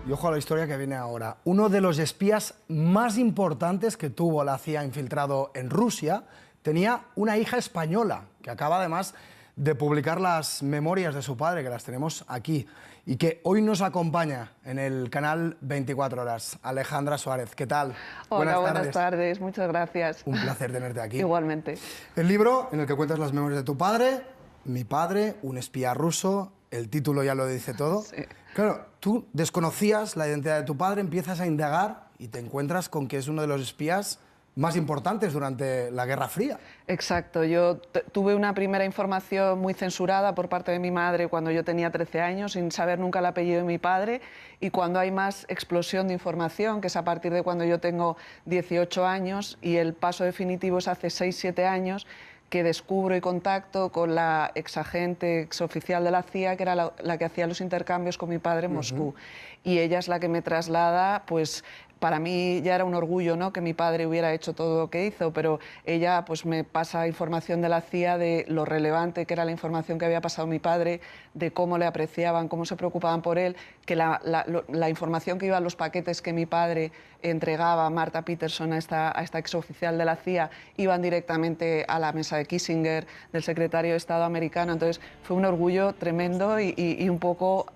Y ojo a la historia que viene ahora. Uno de los espías más importantes que tuvo la CIA infiltrado en Rusia tenía una hija española, que acaba además de publicar las memorias de su padre, que las tenemos aquí, y que hoy nos acompaña en el canal 24 Horas. Alejandra Suárez, ¿qué tal? Hola, buenas tardes, muchas gracias. Un placer tenerte aquí. Igualmente. El libro en el que cuentas las memorias de tu padre, Mi padre, un espía ruso, el título ya lo dice todo. Sí. Claro, tú desconocías la identidad de tu padre, empiezas a indagar y te encuentras con que es uno de los espías más importantes durante la Guerra Fría. Exacto, yo tuve una primera información muy censurada por parte de mi madre cuando yo tenía 13 años, sin saber nunca el apellido de mi padre, y cuando hay más explosión de información, que es a partir de cuando yo tengo 18 años, y el paso definitivo es hace 6-7 años, que descubro y contacto con la exagente, exoficial de la CIA, que era la que hacía los intercambios con mi padre en Moscú. Y ella es la que me traslada, pues para mí ya era un orgullo, ¿no?, que mi padre hubiera hecho todo lo que hizo, pero ella pues me pasa información de la CIA de lo relevante que era la información que había pasado mi padre, de cómo le apreciaban, cómo se preocupaban por él, que la información que iba a los paquetes que mi padre entregaba a Marta Peterson, a esta exoficial de la CIA, iban directamente a la mesa de Kissinger, del secretario de Estado americano. Entonces fue un orgullo tremendo y un poco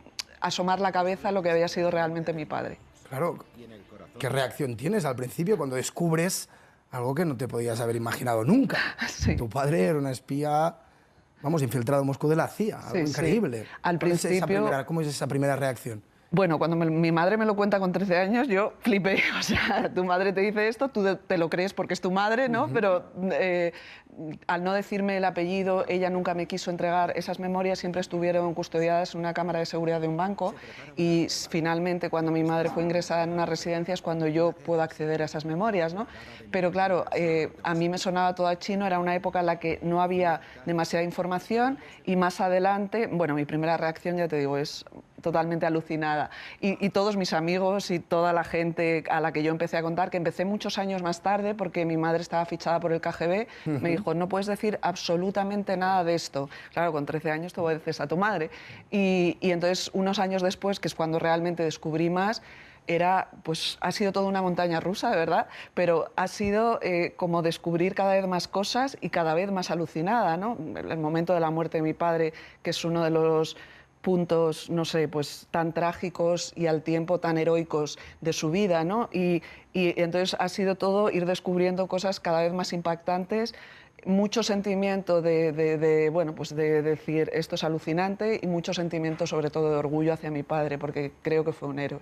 asomar la cabeza a lo que había sido realmente mi padre. Claro, ¿qué reacción tienes al principio cuando descubres algo que no te podías haber imaginado nunca? Sí. Tu padre era una espía, vamos, infiltrado en Moscú de la CIA, algo Sí, increíble. sí. Al principio... ¿Cómo es esa primera reacción? Bueno, cuando mi madre me lo cuenta con 13 años, yo flipé. O sea, tu madre te dice esto, tú te lo crees porque es tu madre, ¿no? Pero al no decirme el apellido, ella nunca me quiso entregar esas memorias, siempre estuvieron custodiadas en una cámara de seguridad de un banco, y finalmente cuando mi madre fue ingresada en una residencia es cuando yo puedo acceder a esas memorias, ¿no? Pero claro, a mí me sonaba todo a chino, era una época en la que no había demasiada información, y más adelante, bueno, mi primera reacción, ya te digo, es totalmente alucinada. Y todos mis amigos y toda la gente a la que yo empecé a contar, que empecé muchos años más tarde porque mi madre estaba fichada por el KGB, me dijo, no puedes decir absolutamente nada de esto. Claro, con 13 años te obedeces a tu madre. Y entonces, unos años después, que es cuando realmente descubrí más, pues ha sido toda una montaña rusa, de verdad, pero ha sido como descubrir cada vez más cosas y cada vez más alucinada, ¿no? El momento de la muerte de mi padre, que es uno de los puntos, no sé, pues tan trágicos y al tiempo tan heroicos de su vida, ¿no? Y entonces ha sido todo ir descubriendo cosas cada vez más impactantes, mucho sentimiento bueno, pues de decir esto es alucinante, y mucho sentimiento sobre todo de orgullo hacia mi padre, porque creo que fue un héroe.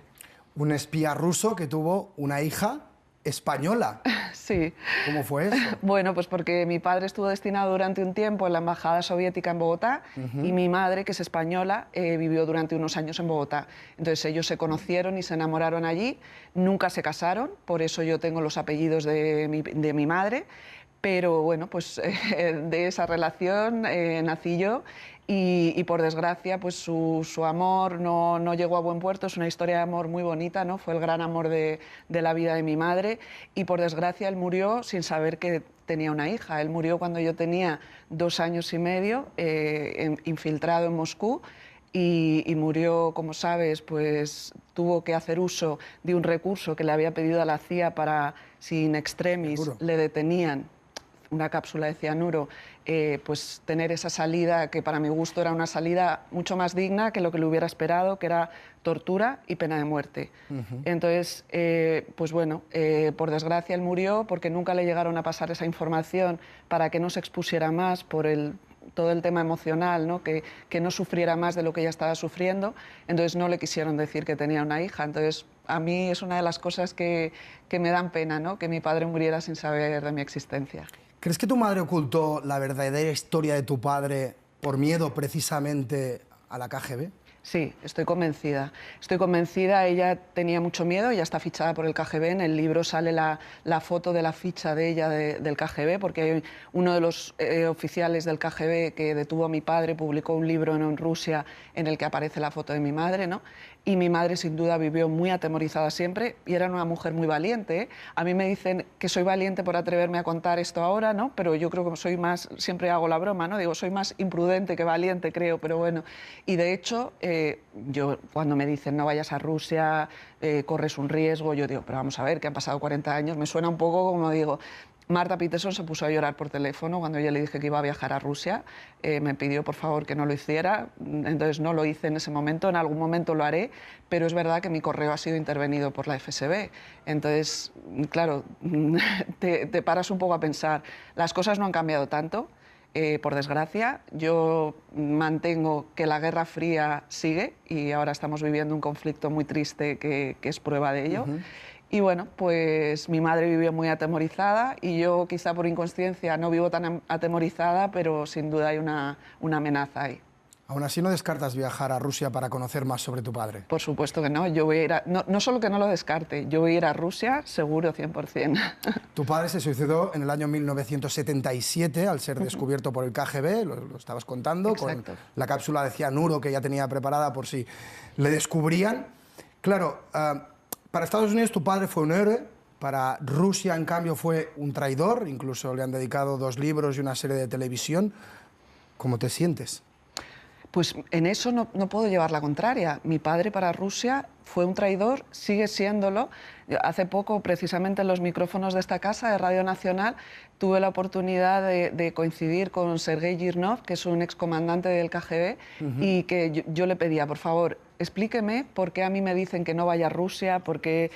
Un espía ruso que tuvo una hija española. Sí. ¿Cómo fue eso? Bueno, pues porque mi padre estuvo destinado durante un tiempo en la Embajada Soviética en Bogotá, y mi madre, que es española, vivió durante unos años en Bogotá. Entonces ellos se conocieron y se enamoraron allí, nunca se casaron, por eso yo tengo los apellidos de mi madre, pero bueno, pues de esa relación nací yo. Y por desgracia, pues su amor no llegó a buen puerto. Es una historia de amor muy bonita, ¿no? Fue el gran amor de la vida de mi madre, y por desgracia él murió sin saber que tenía una hija. Él murió cuando yo tenía 2 años y medio, infiltrado en Moscú, y murió, como sabes, pues tuvo que hacer uso de un recurso que le había pedido a la CIA para, si in extremis le detenían, una cápsula de cianuro, pues tener esa salida, que para mi gusto era una salida mucho más digna que lo que le hubiera esperado, que era tortura y pena de muerte. Entonces, pues bueno, por desgracia él murió porque nunca le llegaron a pasar esa información para que no se expusiera más por todo el tema emocional, ¿no? Que no sufriera más de lo que ella estaba sufriendo. Entonces no le quisieron decir que tenía una hija. Entonces, a mí es una de las cosas que me dan pena, ¿no? Que mi padre muriera sin saber de mi existencia. ¿Crees que tu madre ocultó la verdadera historia de tu padre por miedo precisamente a la KGB? Sí, estoy convencida. Estoy convencida. Ella tenía mucho miedo, ella está fichada por el KGB. En el libro sale la foto de la ficha de ella del KGB, porque hay uno de los oficiales del KGB que detuvo a mi padre, publicó un libro en Rusia en el que aparece la foto de mi madre, ¿no? Y mi madre sin duda vivió muy atemorizada siempre, y era una mujer muy valiente, ¿eh? A mí me dicen que soy valiente por atreverme a contar esto ahora, ¿no? Pero yo creo que soy más, siempre hago la broma, ¿no? Digo, soy más imprudente que valiente, creo, pero bueno. Y de hecho, que yo, cuando me dicen no vayas a Rusia, corres un riesgo, yo digo, pero vamos a ver, que han pasado 40 años, me suena un poco como digo... Marta Peterson se puso a llorar por teléfono cuando yo le dije que iba a viajar a Rusia. Me pidió, por favor, que no lo hiciera. Entonces no lo hice en ese momento. En algún momento lo haré, pero es verdad que mi correo ha sido intervenido por la FSB. Entonces, claro, te paras un poco a pensar. Las cosas no han cambiado tanto, por desgracia. Yo mantengo que la Guerra Fría sigue y ahora estamos viviendo un conflicto muy triste que es prueba de ello. Y bueno, pues mi madre vivió muy atemorizada y yo quizá por inconsciencia no vivo tan atemorizada, pero sin duda hay una amenaza ahí. Aún así no descartas viajar a Rusia para conocer más sobre tu padre. Por supuesto que no, yo voy a ir no solo que no lo descarte, yo voy a ir a Rusia seguro 100%. Tu padre se suicidó en el año 1977 al ser descubierto por el KGB, lo estabas contando, Exacto. con la cápsula de cianuro que ya tenía preparada por si le descubrían. Claro, para Estados Unidos tu padre fue un héroe, para Rusia en cambio fue un traidor, incluso le han dedicado 2 libros y una serie de televisión. ¿Cómo te sientes? Pues en eso no puedo llevar la contraria. Mi padre para Rusia fue un traidor, sigue siéndolo. Hace poco, precisamente en los micrófonos de esta casa, de Radio Nacional, tuve la oportunidad de coincidir con Sergei Girnov, que es un excomandante del KGB, y que yo le pedía, por favor, explíqueme por qué a mí me dicen que no vaya a Rusia, porque,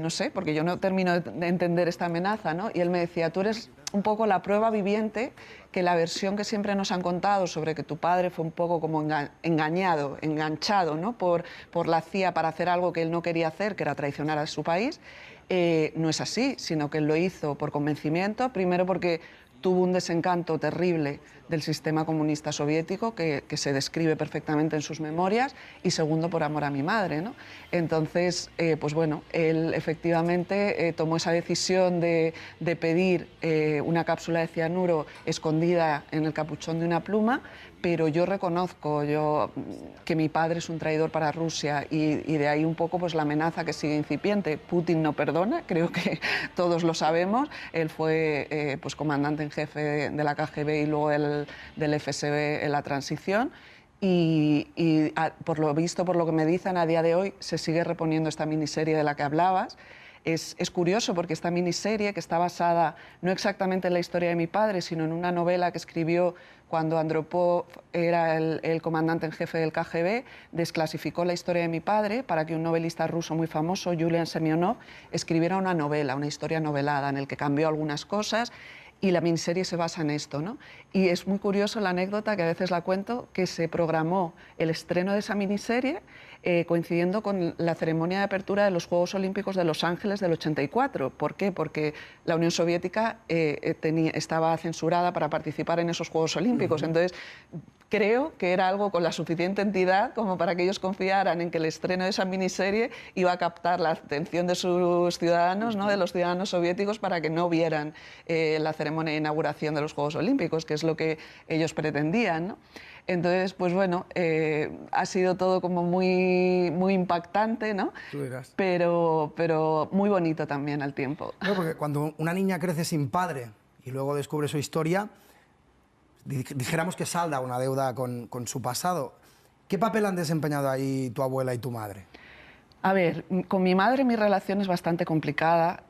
no sé, porque yo no termino de entender esta amenaza, ¿no? Y él me decía, tú eres un poco la prueba viviente que la versión que siempre nos han contado sobre que tu padre fue un poco como enganchado, ¿no? por la CIA para hacer algo que él no quería hacer, que era traicionar a su país, no es así, sino que él lo hizo por convencimiento, primero porque tuvo un desencanto terrible del sistema comunista soviético que se describe perfectamente en sus memorias, y segundo por amor a mi madre, ¿no? Entonces, pues bueno, él efectivamente tomó esa decisión de pedir una cápsula de cianuro escondida en el capuchón de una pluma, pero yo reconozco que mi padre es un traidor para Rusia y de ahí un poco pues la amenaza que sigue incipiente. Putin no perdona, creo que todos lo sabemos. Él fue pues comandante en jefe de la KGB y luego del FSB en la transición. Y por lo visto, por lo que me dicen, a día de hoy se sigue reponiendo esta miniserie de la que hablabas. Es curioso porque esta miniserie, que está basada no exactamente en la historia de mi padre, sino en una novela que escribió cuando Andropov era el comandante en jefe del KGB, desclasificó la historia de mi padre para que un novelista ruso muy famoso, Julian Semyonov, escribiera una novela, una historia novelada, en el que cambió algunas cosas. Y la miniserie se basa en esto, ¿no? Y es muy curioso la anécdota, que a veces la cuento, que se programó el estreno de esa miniserie coincidiendo con la ceremonia de apertura de los Juegos Olímpicos de Los Ángeles del 84. ¿Por qué? Porque la Unión Soviética estaba censurada para participar en esos Juegos Olímpicos. Entonces, creo que era algo con la suficiente entidad como para que ellos confiaran en que el estreno de esa miniserie iba a captar la atención de sus ciudadanos, ¿no? De los ciudadanos soviéticos, para que no vieran la ceremonia de inauguración de los Juegos Olímpicos, que es lo que ellos pretendían, ¿no? Entonces, pues bueno, ha sido todo como muy impactante, ¿no? Tú dirás. Pero muy bonito también al tiempo. No, porque cuando una niña crece sin padre y luego descubre su historia, dijéramos que salda una deuda con su pasado. ¿Qué papel han desempeñado ahí tu abuela y tu madre? A ver, con mi madre mi relación es bastante complicada.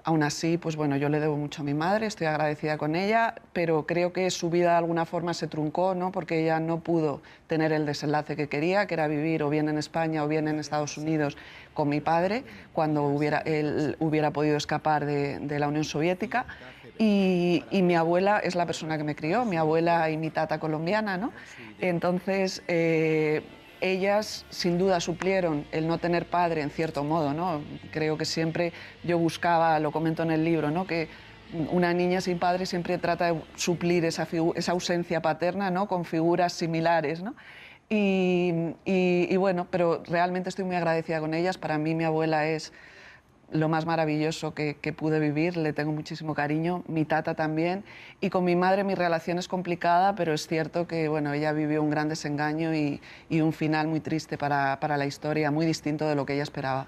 Aún así, pues bueno, yo le debo mucho a mi madre, estoy agradecida con ella, pero creo que su vida de alguna forma se truncó, ¿no? Porque ella no pudo tener el desenlace que quería, que era vivir o bien en España o bien en Estados Unidos con mi padre, cuando él hubiera podido escapar de la Unión Soviética. Y mi abuela es la persona que me crió, mi abuela y mi tata colombiana, ¿no? Entonces, ellas sin duda suplieron el no tener padre en cierto modo, ¿no? Creo que siempre yo buscaba, lo comento en el libro, ¿no? Que una niña sin padre siempre trata de suplir esa ausencia paterna, ¿no? Con figuras similares, ¿no? Y bueno, pero realmente estoy muy agradecida con ellas. Para mí mi abuela es lo más maravilloso que pude vivir, le tengo muchísimo cariño, mi tata también, y con mi madre mi relación es complicada, pero es cierto que bueno, ella vivió un gran desengaño y un final muy triste para la historia, muy distinto de lo que ella esperaba.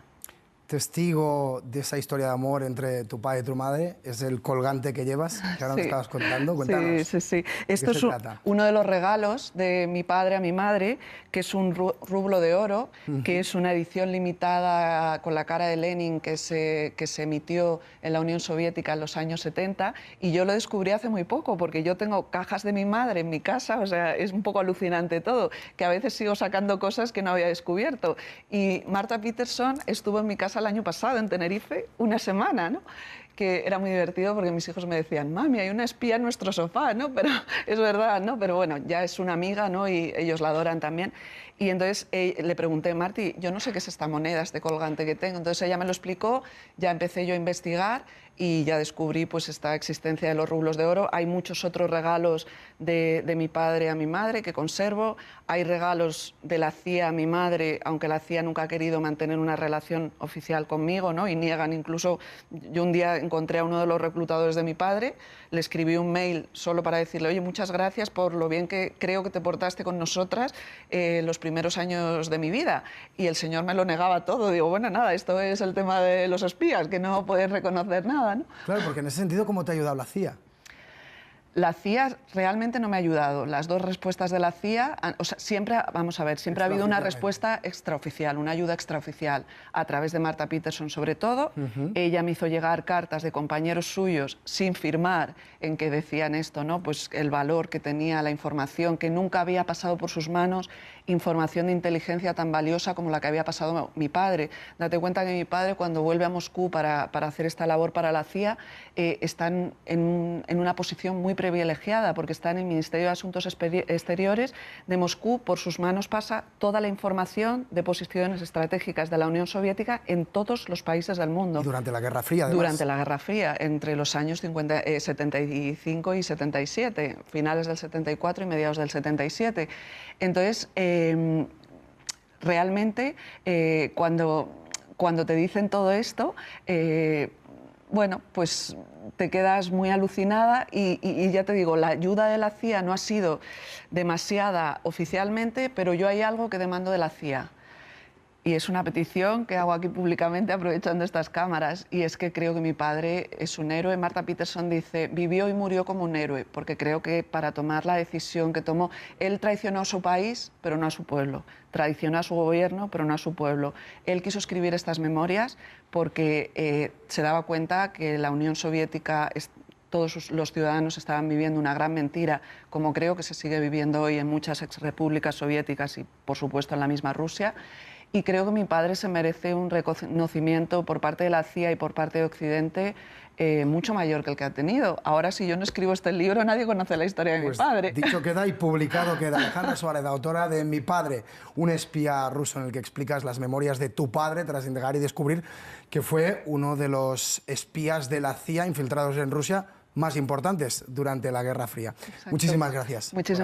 testigo de esa historia de amor entre tu padre y tu madre es el colgante que llevas, que ahora Sí. nos estabas contando. Cuéntanos. Sí. Esto ¿De es qué se trata? uno de los regalos de mi padre a mi madre, que es un rublo de oro, que es una edición limitada con la cara de Lenin que se emitió en la Unión Soviética en los años 70, y yo lo descubrí hace muy poco, porque yo tengo cajas de mi madre en mi casa, o sea, es un poco alucinante todo, que a veces sigo sacando cosas que no había descubierto. Y Marta Peterson estuvo en mi casa el año pasado, en Tenerife, una semana, ¿no? Que era muy divertido porque mis hijos me decían, mami, hay una espía en nuestro sofá, ¿no? Pero es verdad, ¿no? Pero bueno, ya es una amiga, ¿no? Y ellos la adoran también. Y entonces le pregunté, Marti, yo no sé qué es esta moneda, este colgante que tengo. Entonces ella me lo explicó, ya empecé yo a investigar y ya descubrí pues esta existencia de los rublos de oro. Hay muchos otros regalos de mi padre a mi madre que conservo. Hay regalos de la CIA a mi madre, aunque la CIA nunca ha querido mantener una relación oficial conmigo, ¿no? Y niegan incluso... Yo un día encontré a uno de los reclutadores de mi padre, le escribí un mail solo para decirle, oye, muchas gracias por lo bien que creo que te portaste con nosotras los primeros años de mi vida. Y el señor me lo negaba todo. Digo, bueno, nada, esto es el tema de los espías, que no puedes reconocer nada, ¿no? Claro, porque en ese sentido, ¿cómo te ha ayudado la CIA? La CIA realmente no me ha ayudado. Las dos respuestas de la CIA, o sea, siempre, vamos a ver, siempre ha habido una respuesta extraoficial, una ayuda extraoficial, a través de Marta Peterson sobre todo. Ella me hizo llegar cartas de compañeros suyos sin firmar en que decían esto, ¿no? Pues el valor que tenía la información, que nunca había pasado por sus manos, información de inteligencia tan valiosa como la que había pasado mi padre. Date cuenta que mi padre, cuando vuelve a Moscú para hacer esta labor para la CIA, está en una posición muy privilegiada, porque está en el Ministerio de Asuntos Exteriores de Moscú. Por sus manos pasa toda la información de posiciones estratégicas de la Unión Soviética en todos los países del mundo. Y durante la Guerra Fría, además. Durante la Guerra Fría, entre los años 75 y 77, finales del 74 y mediados del 77. Entonces, realmente, cuando te dicen todo esto, bueno, pues te quedas muy alucinada y ya te digo, la ayuda de la CIA no ha sido demasiada oficialmente, pero yo hay algo que demando de la CIA. Y es una petición que hago aquí públicamente aprovechando estas cámaras, y es que creo que mi padre es un héroe. Marta Peterson dice, vivió y murió como un héroe, porque creo que para tomar la decisión que tomó, él traicionó a su país, pero no a su pueblo, traicionó a su gobierno, pero no a su pueblo. Él quiso escribir estas memorias porque se daba cuenta que la Unión Soviética... todos los ciudadanos estaban viviendo una gran mentira, como creo que se sigue viviendo hoy en muchas exrepúblicas soviéticas y, por supuesto, en la misma Rusia. Y creo que mi padre se merece un reconocimiento por parte de la CIA y por parte de Occidente mucho mayor que el que ha tenido. Ahora, si yo no escribo este libro, nadie conoce la historia de mi padre. Dicho queda y publicado queda. Alejandra Suárez, autora de Mi padre, un espía ruso, en el que explicas las memorias de tu padre tras indagar y descubrir que fue uno de los espías de la CIA infiltrados en Rusia más importantes durante la Guerra Fría. Exacto. Muchísimas gracias. Muchísimas